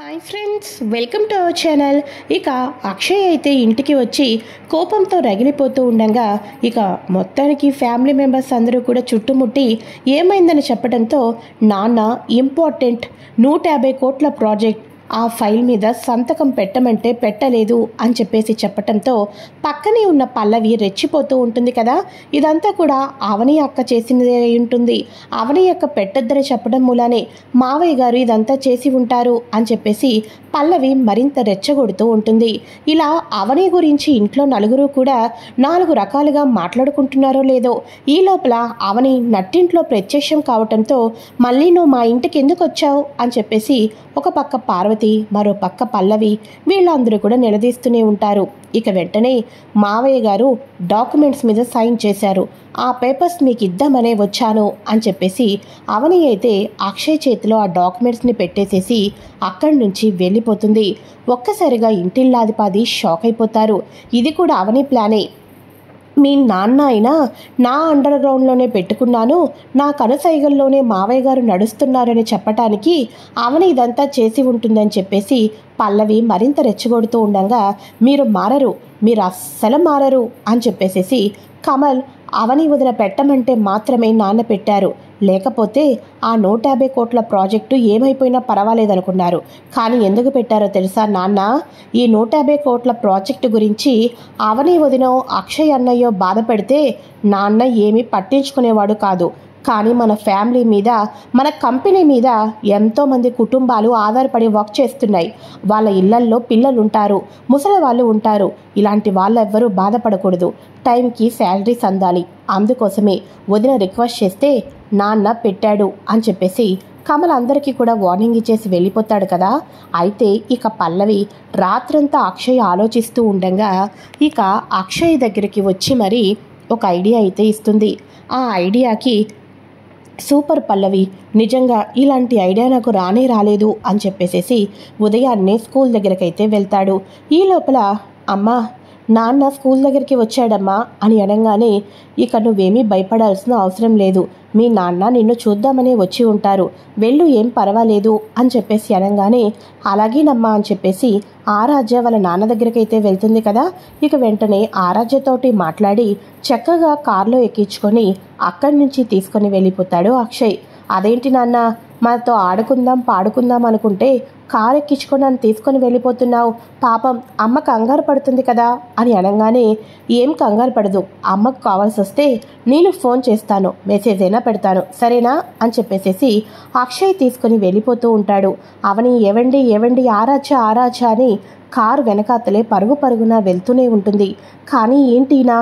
Hi friends, welcome to our channel. ఇక అక్షయ్ అయితే ఇంటికి వచ్చి కోపంతో రగిలిపోతూ ఉండగా ఇక మొత్తానికి ఫ్యామిలీ మెంబర్స్ అందరూ కూడా చుట్టుముట్టి ఏమైందని చెప్పడంతో నాన్న ఇంపార్టెంట్ 150 కోట్ల ప్రాజెక్ట్ ఆ ఫైల్ మీద సంతకం పెట్టమంటే పెట్టలేదు అని చెప్పేసి చెప్పటంతో పక్కనే ఉన్న పల్లవి రెచ్చిపోతూ ఉంటుంది కదా. ఇదంతా కూడా అవని అక్క చేసినదే ఉంటుంది. అవని అక్క పెట్టొద్దని చెప్పడం మూలానే మావయ్య గారు ఇదంతా చేసి ఉంటారు అని చెప్పేసి పల్లవి మరింత రెచ్చగొడుతూ ఉంటుంది. ఇలా అవని గురించి ఇంట్లో నలుగురు కూడా 4 రకాలుగా మాట్లాడుకుంటున్నారో లేదో ఈ లోపల అవని నట్టింట్లో ప్రత్యక్షం కావటంతో మళ్ళీ నువ్వు మా ఇంటికి ఎందుకు వచ్చావు అని చెప్పేసి ఒక పక్క పార్వతి, మరో పక్క పల్లవి వీళ్ళందరూ కూడా నిలదీస్తూనే ఉంటారు. ఇక వెంటనే మావయ్య గారు డాక్యుమెంట్స్ మీద సైన్ చేశారు. ఆ పేపర్స్ మీకు ఇద్దామనే వచ్చాను అని చెప్పేసి అవని అయితే అక్షయ్ చేతిలో ఆ డాక్యుమెంట్స్ని పెట్టేసేసి అక్కడి నుంచి వెళ్ళిపోతుంది. ఒక్కసారిగా ఇంటిల్లాదిపాది షాక్ అయిపోతారు. ఇది కూడా అవని ప్లానే. మీ నాన్న అయినా నా అండర్ గ్రౌండ్లోనే పెట్టుకున్నాను, నా కనుసైగల్లోనే మావయ్య గారు నడుస్తున్నారని చెప్పటానికి అవని ఇదంతా చేసి ఉంటుందని చెప్పేసి పల్లవి మరింత రెచ్చగొడుతూ ఉండగా మీరు మారరు, మీరు అస్సలు మారరు అని చెప్పేసేసి కమల్ అవని వదిన పెట్టమంటే మాత్రమే నాన్న పెట్టారు, లేకపోతే ఆ 150 కోట్ల ప్రాజెక్టు ఏమైపోయినా పర్వాలేదనుకున్నారు. కానీ ఎందుకు పెట్టారో తెలుసా నాన్న? ఈ 150 కోట్ల ప్రాజెక్టు గురించి అవని వదినో అక్షయ్ అన్నయ్యో బాధపడితే నాన్న ఏమీ పట్టించుకునేవాడు కాదు. కానీ మన ఫ్యామిలీ మీద, మన కంపెనీ మీద ఎంతోమంది కుటుంబాలు ఆధారపడి వర్క్ చేస్తున్నాయి. వాళ్ళ ఇళ్లల్లో పిల్లలు ఉంటారు, ముసలి వాళ్ళు ఉంటారు. ఇలాంటి వాళ్ళెవ్వరూ బాధపడకూడదు. టైంకి శాలరీస్ అందాలి. అందుకోసమే వదిన రిక్వెస్ట్ చేస్తే నాన్న పెట్టాడు అని చెప్పేసి కమల్ అందరికీ కూడా వార్నింగ్ ఇచ్చేసి వెళ్ళిపోతాడు కదా. అయితే ఇక పల్లవి రాత్రంతా అక్షయ్ ఆలోచిస్తూ ఉండగా ఇక అక్షయ్ దగ్గరికి వచ్చి మరి ఒక ఐడియా అయితే ఇస్తుంది. ఆ ఐడియాకి సూపర్ పల్లవి, నిజంగా ఇలాంటి ఐడియా నాకు రానే రాలేదు అని చెప్పేసేసి ఉదయాన్నే స్కూల్ దగ్గరకైతే వెళ్తాడు. ఈ లోపల అమ్మా నాన్న స్కూల్ దగ్గరికి వచ్చాడమ్మా అని అనగానే ఇక నువ్వేమీ భయపడాల్సిన అవసరం లేదు, మీ నాన్న నిన్ను చూద్దామనే వచ్చి ఉంటారు, వెళ్ళు ఏం పర్వాలేదు అని చెప్పేసి అనగానే అలాగేనమ్మా అని చెప్పేసి ఆరాధ్య వాళ్ళ నాన్న దగ్గరికైతే వెళ్తుంది కదా. ఇక వెంటనే ఆరాధ్యతోటి మాట్లాడి చక్కగా కారులో ఎక్కించుకొని అక్కడి నుంచి తీసుకొని వెళ్ళిపోతాడు అక్షయ్. అదేంటి నాన్న, మనతో ఆడుకుందాం పాడుకుందాం అనుకుంటే కారు ఎక్కించుకొని నన్ను తీసుకొని వెళ్ళిపోతున్నావు, పాపం అమ్మ కంగారు పడుతుంది కదా అని అనగానే ఏం కంగారు పడదు, అమ్మకు కావాల్సి వస్తే నేను ఫోన్ చేస్తాను, మెసేజ్ అయినా పెడతాను, సరేనా అని చెప్పేసేసి అక్షయ్ తీసుకొని వెళ్ళిపోతూ ఉంటాడు. అవని ఏవండి ఆరాచా అని కారు వెనకాతలే పరుగు పరుగున వెళ్తూనే ఉంటుంది. కానీ ఏంటినా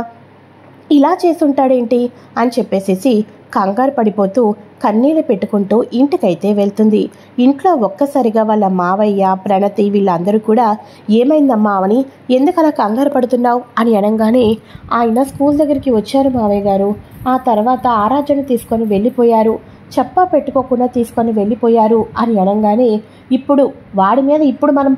ఇలా చేసుంటాడేంటి అని చెప్పేసేసి కంగారు పడిపోతూ కన్నీళ్ళు పెట్టుకుంటూ ఇంటికైతే వెళ్తుంది. ఇంట్లో ఒక్కసారిగా వాళ్ళ మావయ్య, ప్రణతి వీళ్ళందరూ కూడా ఏమైందమ్మా అవని, ఎందుకలా కంగారు పడుతున్నావు అని అనగానే ఆయన స్కూల్ దగ్గరికి వచ్చారు మావయ్య గారు, ఆ తర్వాత ఆరాధ్యను తీసుకొని వెళ్ళిపోయారు, చెప్పా పెట్టుకోకుండా తీసుకొని వెళ్ళిపోయారు అని అనగానే ఇప్పుడు వాడి మీద ఇప్పుడు మనం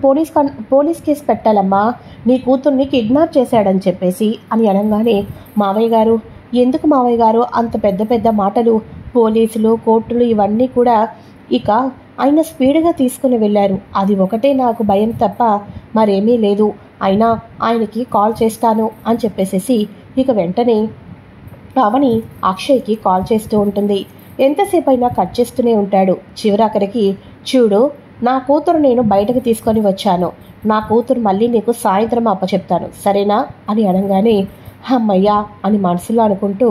పోలీస్ కేసు పెట్టాలమ్మా, నీ కూతుర్ని కిడ్నాప్ చేశాడని చెప్పేసి అని అనగానే మావయ్య గారు ఎందుకు మావయ్య గారు అంత పెద్ద పెద్ద మాటలు, పోలీసులు కోర్టులు ఇవన్నీ కూడా ఇక ఆయన స్పీడ్గా తీసుకుని వెళ్ళారు, అది ఒకటే నాకు భయం తప్ప మరేమీ లేదు, అయినా ఆయనకి కాల్ చేస్తాను అని చెప్పేసేసి ఇక వెంటనే అవని అక్షయ్కి కాల్ చేస్తూ ఉంటుంది. ఎంతసేపు అయినా కట్ చేస్తూనే ఉంటాడు. చివరాఖరికి చూడు, నా కూతురు నేను బయటకు తీసుకొని వచ్చాను, నా కూతురు మళ్ళీ నీకు సాయంత్రం అప్పచెప్తాను, సరేనా అని అనగానే అమ్మయ్యా అని మనసులో అనుకుంటూ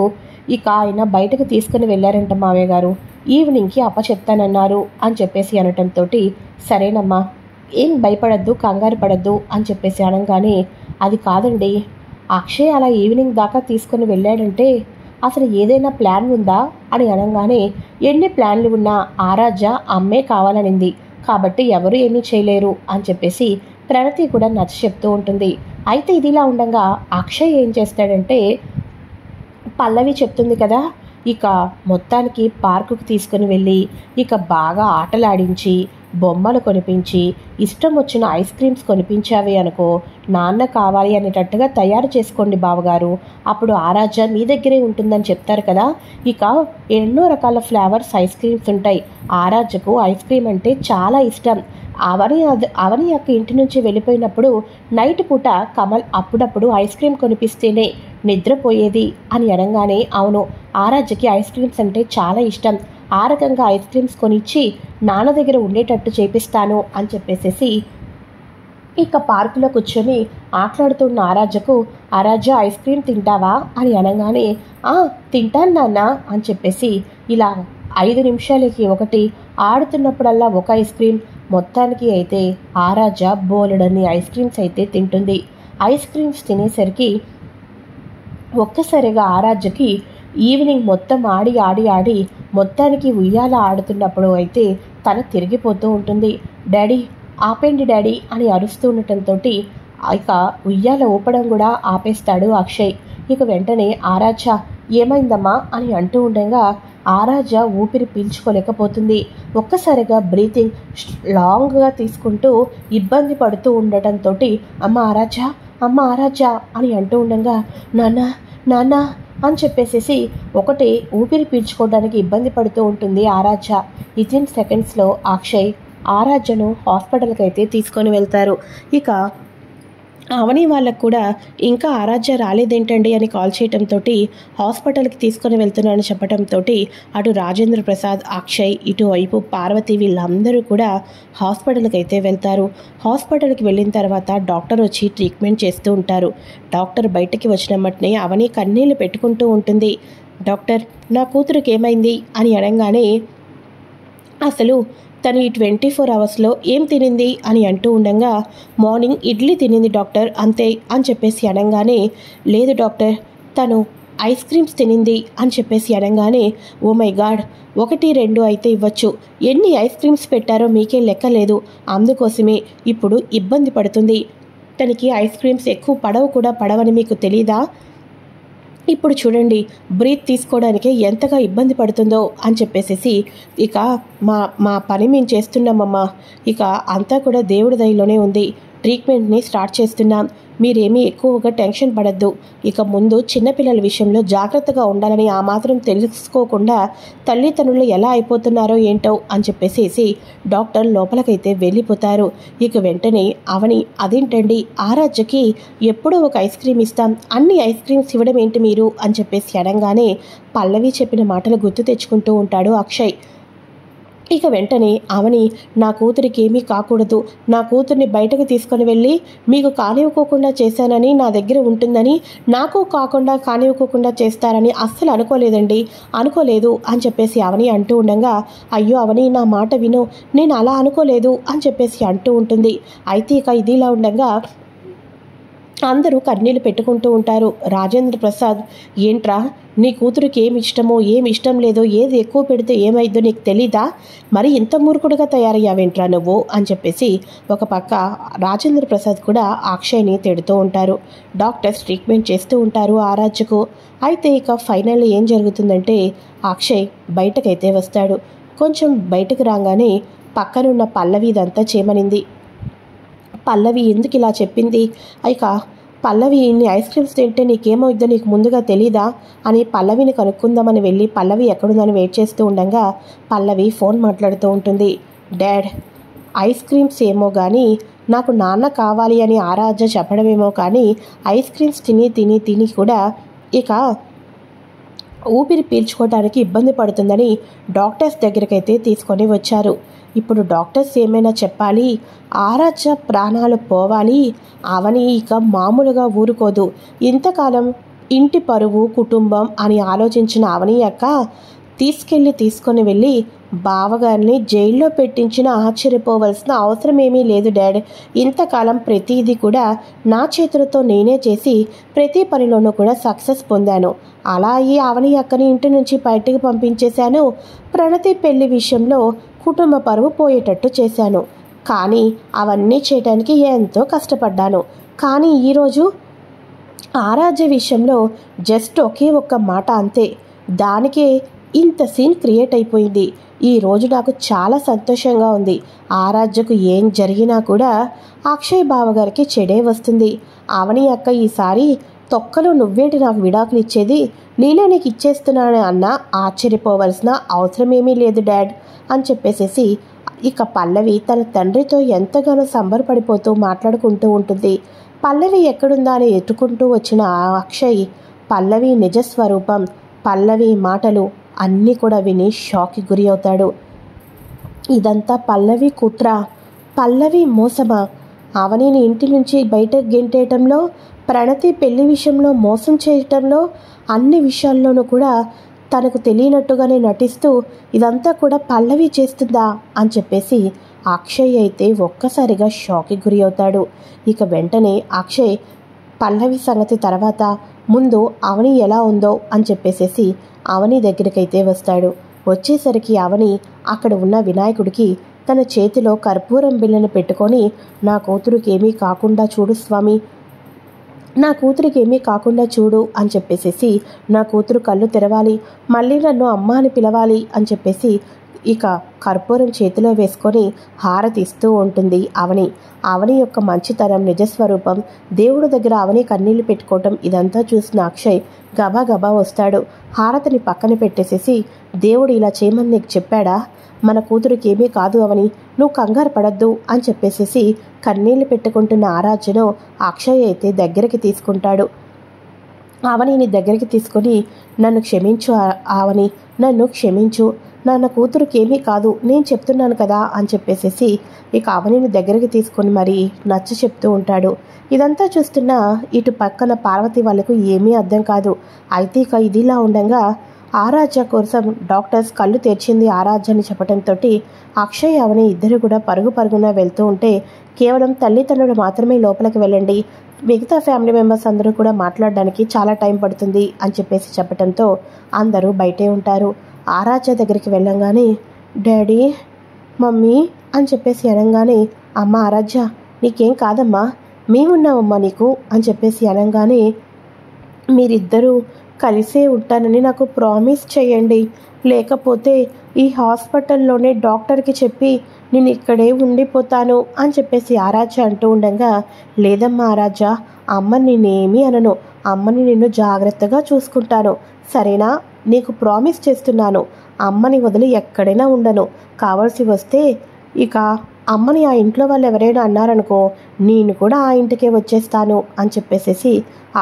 ఇక ఆయన బయటకు తీసుకుని వెళ్ళారంట మావయ్య గారు, ఈవినింగ్కి అప్పచెప్తానన్నారు అని చెప్పేసి అనటంతో సరేనమ్మా ఏం భయపడద్దు కంగారు పడద్దు అని చెప్పేసి అనగానే అది కాదండి, అక్షయ్ అలా ఈవినింగ్ దాకా తీసుకుని వెళ్ళాడంటే అసలు ఏదైనా ప్లాన్ ఉందా అని అనగానే ఎన్ని ప్లాన్లు ఉన్నా ఆరాధ్య అమ్మే కావాలనింది కాబట్టి ఎవరు ఏమీ చేయలేరు అని చెప్పేసి ప్రణతి కూడా నచ్చ చెప్తూ ఉంటుంది. అయితే ఇదిలా ఉండగా అక్షయ్ ఏం చేస్తాడంటే పల్లవి చెప్తుంది కదా, ఇక మొత్తానికి పార్కుకు తీసుకుని వెళ్ళి ఇక బాగా ఆటలాడించి బొమ్మలు కొనిపించి ఇష్టం వచ్చిన ఐస్ క్రీమ్స్ కొనిపించావి అనుకో, నాన్న కావాలి అనేటట్టుగా తయారు చేసుకోండి బావగారు, అప్పుడు ఆరాధ్య మీ దగ్గరే ఉంటుందని చెప్తారు కదా. ఇక ఎన్నో రకాల ఫ్లేవర్స్ ఐస్ క్రీమ్స్ ఉంటాయి, ఆరాధ్యకు ఐస్ క్రీమ్ అంటే చాలా ఇష్టం, అవని యొక్క ఇంటి నుంచి వెళ్ళిపోయినప్పుడు నైట్ పూట కమల్ అప్పుడప్పుడు ఐస్ క్రీమ్ కొనిపిస్తేనే నిద్రపోయేది అని అనగానే, అవును, ఆరాధ్యకి ఐస్ క్రీమ్స్ అంటే చాలా ఇష్టం, ఆ రకంగా ఐస్ క్రీమ్స్ కొనిచ్చి నాన్న దగ్గర ఉండేటట్టు చేపిస్తాను అని చెప్పేసేసి ఇక పార్కులో కూర్చొని ఆటలాడుతున్న ఆరాధ్యకు, ఆరాధ్య ఐస్ క్రీమ్ తింటావా అని అనగానే, తింటాను నాన్న అని చెప్పేసి ఇలా 5 నిమిషాలకి ఒకటి, ఆడుతున్నప్పుడల్లా ఒక ఐస్ క్రీమ్, మొత్తానికి అయితే ఆరాధ్య బోలెడన్ని ఐస్ క్రీమ్స్ అయితే తింటుంది. ఐస్ క్రీమ్స్ తినేసరికి ఒక్కసారిగా ఆరాధ్యకి ఈవినింగ్ మొత్తం ఆడి ఆడి ఆడి మొత్తానికి ఉయ్యాల ఆడుతున్నప్పుడు అయితే తన తిరిగిపోతూ ఉంటుంది. డాడీ ఆపేండి డాడీ అని అరుస్తూ ఉండటంతో ఇక ఉయ్యాల ఊపడం కూడా ఆపేస్తాడు అక్షయ్. ఇక వెంటనే ఆరాధ్య ఏమైందమ్మా అని అంటూ ఉండగా ఆరాధ్య ఊపిరి పీల్చుకోలేకపోతుంది. ఒక్కసారిగా బ్రీతింగ్ లాంగ్గా తీసుకుంటూ ఇబ్బంది పడుతూ ఉండటంతో అమ్మ ఆరాధ్య అని అంటూ ఉండగా నాన్న నాన్న అని చెప్పేసేసి ఒకటి ఊపిరి పీల్చుకోవడానికి ఇబ్బంది పడుతూ ఉంటుంది ఆరాధ్య. వితిన్ సెకండ్స్లో అక్షయ్ ఆరాధ్యను హాస్పిటల్కి అయితే తీసుకొని వెళ్తారు. ఇక అవని వాళ్ళకు కూడా ఇంకా ఆరాధ్య రాలేదేంటండి అని కాల్ చేయడంతో హాస్పిటల్కి తీసుకొని వెళ్తున్నానని చెప్పడంతో అటు రాజేంద్ర ప్రసాద్, అక్షయ్, ఇటువైపు పార్వతి వీళ్ళందరూ కూడా హాస్పిటల్కి అయితే వెళ్తారు. హాస్పిటల్కి వెళ్ళిన తర్వాత డాక్టర్ వచ్చి ట్రీట్మెంట్ చేస్తూ ఉంటారు. డాక్టర్ బయటికి వచ్చినమ్మటనే అవని కన్నీళ్లు పెట్టుకుంటూ ఉంటుంది. డాక్టర్ నా కూతురికి ఏమైంది అని అనగానే, అసలు తను ఈ 24 అవర్స్లో ఏం తినింది అని అంటూ ఉండగా, మార్నింగ్ ఇడ్లీ తినింది డాక్టర్ అంతే అని చెప్పేసి అనగానే, లేదు డాక్టర్ తను ఐస్ క్రీమ్స్ తినింది అని చెప్పేసి అనగానే, ఓ మై గాడ్ 1, 2 అయితే ఇవ్వచ్చు, ఎన్ని ఐస్ క్రీమ్స్ పెట్టారో మీకే లెక్క లేదు, అందుకోసమే ఇప్పుడు ఇబ్బంది పడుతుంది, తనకి ఐస్ క్రీమ్స్ ఎక్కువ పడవని మీకు తెలీదా, ఇప్పుడు చూడండి బ్రీత్ తీసుకోవడానికే ఎంతగా ఇబ్బంది పడుతుందో అని చెప్పేసేసి, ఇక మా పని మేము చేస్తున్నామమ్మా, ఇక అంతా కూడా దేవుడి దయలోనే ఉంది, ట్రీట్మెంట్ని స్టార్ట్ చేస్తున్నాం, మీరేమీ ఎక్కువగా టెన్షన్ పడద్దు, ఇక ముందు చిన్నపిల్లల విషయంలో జాగ్రత్తగా ఉండాలని ఆ మాత్రం తెలుసుకోకుండా తల్లిదండ్రులు ఎలా అయిపోతున్నారో ఏంటో అని చెప్పేసి డాక్టర్ లోపలికైతే వెళ్ళిపోతారు. ఇక వెంటనే అవని, అదేంటండి ఆరాధ్యకి ఎప్పుడూ ఒక ఐస్ క్రీమ్ ఇస్తాం, అన్ని ఐస్ క్రీమ్స్ ఇవ్వడం ఏంటి మీరు అని చెప్పేసి అనగానే పల్లవి చెప్పిన మాటలు గుర్తు తెచ్చుకుంటూ ఉంటాడు అక్షయ్. ఇక వెంటనే అవని, నా కూతురికి ఏమీ కాకూడదు, నా కూతుర్ని బయటకు తీసుకొని వెళ్ళి మీకు కానివ్వకోకుండా చేశానని, నా దగ్గర ఉంటుందని, నాకు కాకుండా కానివ్వకోకుండా చేస్తారని అస్సలు అనుకోలేదు అని చెప్పేసి అవని అంటూ ఉండగా, అయ్యో అవని నా మాట విను, నేను అలా అనుకోలేదు అని చెప్పేసి అంటూ ఉంటుంది. అయితే ఇక ఇదిలా ఉండగా అందరూ కన్నీళ్ళు పెట్టుకుంటూ ఉంటారు. రాజేంద్ర ప్రసాద్, ఏంట్రా నీ కూతురికి ఏమి ఇష్టమో ఏమి ఇష్టం లేదో, ఏది ఎక్కువ పెడితే ఏమైద్దో నీకు తెలీదా, మరి ఇంత మూర్ఖుడుగా తయారయ్యావేంట్రా నువ్వు అని చెప్పేసి ఒక పక్క రాజేంద్ర ప్రసాద్ కూడా అక్షయ్ని తిడుతూ ఉంటారు. డాక్టర్స్ ట్రీట్మెంట్ చేస్తూ ఉంటారు ఆరాధ్యకు. అయితే ఇక ఫైనల్లీ ఏం జరుగుతుందంటే, అక్షయ్ బయటకైతే వస్తాడు. కొంచెం బయటకు రాగానే పక్కనున్న పల్లవి ఇదంతా చేయమనింది. పల్లవి ఎందుకు ఇలా చెప్పింది, ఇక పల్లవి ఇన్ని ఐస్ క్రీమ్స్ తింటే నీకేమవుద్దో నీకు ముందుగా తెలీదా అని పల్లవిని కనుక్కుందామని వెళ్ళి పల్లవి ఎక్కడుందని వెయిట్ చేస్తూ ఉండగా పల్లవి ఫోన్ మాట్లాడుతూ ఉంటుంది. డాడ్ ఐస్ క్రీమ్స్ ఏమో కానీ నాకు నాన్న కావాలి అని ఆరాధ్య చెప్పడమేమో కానీ ఐస్ క్రీమ్స్ తిని కూడా ఇక ఊపిరి పీల్చుకోవడానికి ఇబ్బంది పడుతుందని డాక్టర్స్ దగ్గరికైతే తీసుకొని వచ్చారు. ఇప్పుడు డాక్టర్స్ ఏమైనా చెప్పాలి, ఆరాధ్య ప్రాణాలు పోవాలి, అవని ఇక మామూలుగా ఊరుకోదు, ఇంతకాలం ఇంటి పరువు కుటుంబం అని ఆలోచించిన అవని అక్క తీసుకొని వెళ్ళి బావగారిని జైల్లో పెట్టించిన ఆశ్చర్యపోవలసిన అవసరం ఏమీ లేదు డాడ్, ఇంతకాలం ప్రతిదీ కూడా నా చేతులతో నేనే చేసి ప్రతి పనిలోనూ కూడా సక్సెస్ పొందాను, అలా ఈ అవని అక్కని ఇంటి నుంచి బయటకు పంపించేశాను, ప్రణతి పెళ్లి విషయంలో కుటుంబ పరువు పోయేటట్టు చేశాను, కానీ అవన్నీ చేయడానికి ఎంతో కష్టపడ్డాను, కానీ ఈరోజు ఆరాధ్య విషయంలో జస్ట్ ఒకే ఒక్క మాట అంతే, దానికే ఇంత సీన్ క్రియేట్ అయిపోయింది, ఈరోజు నాకు చాలా సంతోషంగా ఉంది, ఆరాధ్యకు ఏం జరిగినా కూడా అక్షయ్ బావగారికి చెడే వస్తుంది, అవని అక్క ఈసారి తొక్కలో నువ్వేంటి నాకు విడాకులు ఇచ్చేది, నేనే నీకు ఇచ్చేస్తున్నాను అన్న ఆశ్చర్యపోవలసిన అవసరం ఏమీ లేదు డాడ్ అని చెప్పేసేసి ఇక పల్లవి తన తండ్రితో ఎంతగానో సంబరపడిపోతూ మాట్లాడుకుంటూ ఉంటుంది. పల్లవి ఎక్కడుందా అని ఎత్తుకుంటూ వచ్చిన అక్షయ్ పల్లవి నిజస్వరూపం, పల్లవి మాటలు అన్నీ కూడా విని షాక్కి గురి అవుతాడు. ఇదంతా పల్లవి కుట్ర, పల్లవి మోసమా? అవనిని ఇంటి నుంచి బయట గెంటేయటంలో, ప్రణతి పెళ్లి విషయంలో మోసం చేయటంలో, అన్ని విషయాల్లోనూ కూడా తనకు తెలియనట్టుగానే నటిస్తూ ఇదంతా కూడా పల్లవి చేస్తుందా అని చెప్పేసి అక్షయ్ అయితే ఒక్కసారిగా షాక్కి గురి అవుతాడు. ఇక వెంటనే అక్షయ్ పల్లవి సంగతి తర్వాత ముందు అవని ఎలా ఉందో అని చెప్పేసేసి అవని దగ్గరికైతే వస్తాడు. వచ్చేసరికి అవని అక్కడ ఉన్న వినాయకుడికి తన చేతిలో కర్పూరం బిళ్ళను పెట్టుకొని, నా కూతురికి ఏమీ కాకుండా చూడు స్వామి, నా కూతురికి ఏమీ కాకుండా చూడు అని చెప్పేసేసి, నా కూతురు కళ్ళు తెరవాలి, మళ్ళీ నన్ను అమ్మ అని పిలవాలి అని చెప్పేసి ఇక కర్పూరం చేతిలో వేసుకొని హారతి ఇస్తూ ఉంటుంది అవని. అవని యొక్క మంచితనం, నిజస్వరూపం, దేవుడి దగ్గర అవని కన్నీళ్లు పెట్టుకోవటం ఇదంతా చూసిన అక్షయ్ గబా గబా వస్తాడు. హారతిని పక్కన పెట్టేసేసి, దేవుడు ఇలా చేయమని నీకు చెప్పాడా? మన కూతురికి ఏమీ కాదు అవని, నువ్వు కంగారు పడద్దు అని చెప్పేసేసి కన్నీళ్లు పెట్టుకుంటున్న ఆరాధ్యను అక్షయ్ అయితే దగ్గరికి తీసుకుంటాడు. అవనిని దగ్గరికి తీసుకొని, నన్ను క్షమించు అవని, నన్ను క్షమించు, నా కూతురికి ఏమీ కాదు, నేను చెప్తున్నాను కదా అని చెప్పేసేసి ఇక అవనిని దగ్గరికి తీసుకొని మరి నచ్చ చెప్తూ ఉంటాడు. ఇదంతా చూస్తున్న ఇటు పక్కన పార్వతి వాళ్ళకు ఏమీ అర్థం కాదు. అయితే ఇక ఇదిలా ఉండగా ఆరాధ్య కోసం డాక్టర్స్ కళ్ళు తెరిచింది ఆరాధ్య అని చెప్పడంతో అక్షయ్ అవని ఇద్దరు కూడా పరుగున వెళ్తూ ఉంటే, కేవలం తల్లిదండ్రులు మాత్రమే లోపలికి వెళ్ళండి, మిగతా ఫ్యామిలీ మెంబర్స్ అందరూ కూడా మాట్లాడడానికి చాలా టైం పడుతుంది అని చెప్పేసి చెప్పడంతో అందరూ బయటే ఉంటారు. ఆరాధ్య దగ్గరికి వెళ్ళంగానే, డాడీ, మమ్మీ అని చెప్పేసి అనగానే, అమ్మ ఆరాధ్య నీకేం కాదమ్మా, మేమున్నామమ్మా నీకు అని చెప్పేసి అనగానే, మీరిద్దరూ కలిసే ఉంటానని నాకు ప్రామిస్ చేయండి, లేకపోతే ఈ హాస్పిటల్లోనే డాక్టర్కి చెప్పి నేను ఇక్కడే ఉండిపోతాను అని చెప్పేసి ఆరాధ్య అంటూ ఉండగా, లేదమ్మా ఆరాధ్య, అమ్మని నేనేమీ అనను, అమ్మని నిన్ను జాగ్రత్తగా చూసుకుంటాను, సరేనా? నీకు ప్రామిస్ చేస్తున్నాను, అమ్మని వదిలి ఎక్కడైనా ఉండను, కావాల్సి వస్తే ఇక అమ్మని ఆ ఇంట్లో వాళ్ళు ఎవరైనా అన్నారనుకో, నేను కూడా ఆ ఇంటికే వచ్చేస్తాను అని చెప్పేసేసి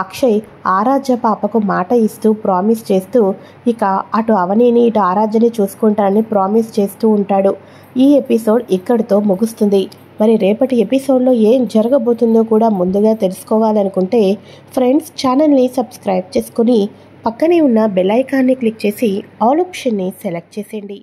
అక్షయ్ ఆరాధ్య పాపకు మాట ఇస్తూ ప్రామిస్ చేస్తూ ఇక అటు అవనిని ఇటు ఆరాధ్యని చూసుకుంటానని ప్రామిస్ చేస్తూ ఉంటాడు. ఈ ఎపిసోడ్ ఇక్కడితో ముగుస్తుంది. మరి రేపటి ఎపిసోడ్లో ఏం జరగబోతుందో కూడా ముందుగా తెలుసుకోవాలనుకుంటే ఫ్రెండ్స్ ఛానల్ని సబ్స్క్రైబ్ చేసుకుని పక్కనే ఉన్న బెల్ ఐకాన్ని క్లిక్ చేసి ఆల్ ఆప్షన్ని సెలెక్ట్ చేసేయండి.